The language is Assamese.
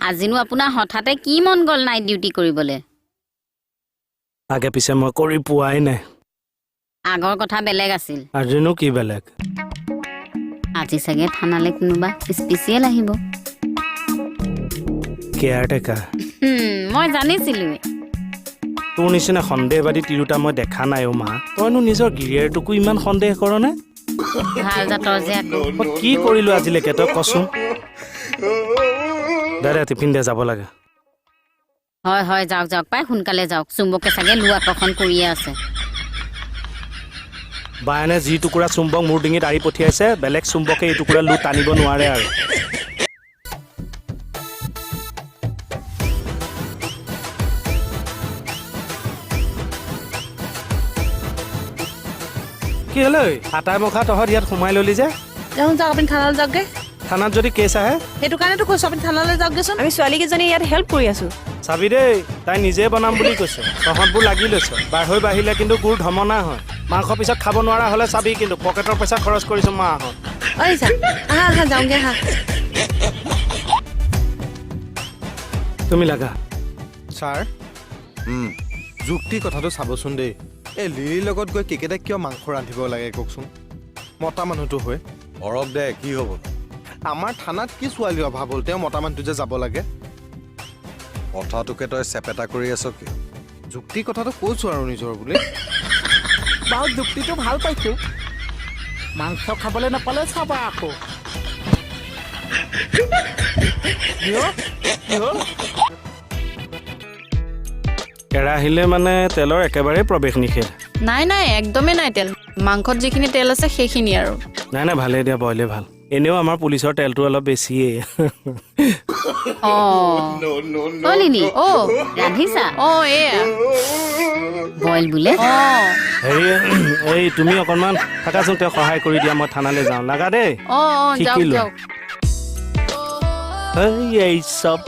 আজিনো আপোনাৰ হঠাতে কি মন গ'ল নাইট ডিউটি কৰিবলৈ? আগে পিছে মই কৰি পোৱাই নাই। আগৰ কথা বেলেগ আছিল। আজিনো কি বেলেগ? আজি চাগে থানালৈ কোনোবা স্পেচিয়েল আহিব। কেয়াৰটেকাৰ। মই জানিছিলোৱে। তোৰ নিচিনা সন্দেহবাদী তিৰোতা মই দেখা নাই অ' মা। তইনো নিজৰ গিৰিয়েৰটোকো ইমান সন্দেহ কৰ নে? ভাল জাতৰ যে আকৌ। মই কি কৰিলো আজিলৈকে তই কচোন? দাদা টিফিন দে, যাব লাগে। হয় হয়, যাওক যাওক পাই, সোনকালে যাওক। চুম্বকে চাগে লো আকৰ্ষণ কৰিয়ে আছে। বায়নে যি টুকুৰা চুম্বক মোৰ ডিঙিত আৰি পঠিয়াইছে, বেলেগ চুম্বকে এই টুকুৰা লো টানিব নোৱাৰে আৰু। কি হ'ল ঐ? আটাই মুখা তহঁত ইয়াত সোমাই ললি যে? যাওক আপুনি থানালৈ যাওকগে। থানাত যদি কেছ আহে? সেইটো কাৰণেতো কৈছো আপুনি থানালৈ যাওকগেচোন। আমি ছোৱালীকেইজনী ইয়াত হেল্প কৰি আছো। চাবি দেই, তাই নিজে বনাম বুলি কৈছে। তহঁতবোৰ লাগি লৈছ। বাঢ় হৈ বাঢ়িলে কিন্তু গুৰ ধমনা হয়। মাংস পিছত খাব নোৱাৰা হ'লে চাবি কিন্তু পকেটৰ পইচা খৰচ কৰিছো মাহঁত। ঐ চা, আহা আহা, যাওঁগে আহা। তুমি লাগা। ছাৰ যুক্তি কথাটো চাবচোন দেই। এই লিলিৰ লগত গৈ কেকেটাক কিয় মাংস ৰান্ধিব লাগে কওকচোন? মতা মানুহটো হৈ অৰক দে, কি হ'ব? আমাৰ থানাত কি ছোৱালীৰ অভাৱ হ'ল তেওঁ মতা মানুহটো যে যাব লাগে? কথাটোকে তই চেপেটা কৰি আছ কিয়? যুক্তি কথাটো কৈছো আৰু নিজৰ বুলি। বাৰু যুক্তিটো ভাল পাইছো। মাংস খাবলৈ নাপালে চাবা আকৌ। কেৰাহীলে মানে তেলৰ একেবাৰে প্ৰৱেশ নিষেধ। নাই নাই, একদমেই নাই তেল। মাংসত যিখিনি তেল আছে সেইখিনি আৰু। নাই নাই, ভালেই দিয়া, বইলে ভাল। এনেও আমাৰ পুলিচৰ তেলটো অলপ বেছিয়ে। অ' লিলি, অ' ৰান্ধিছা? অ' এয়া বইল বোলে। অ' হেৰি, এই তুমি অকণমান থাকাচোন, তেওঁ সহায় কৰি দিয়া, মই থানালৈ যাওঁ। লাগা দেই। অ' যাওক শিকিলো। যাওক। এই চব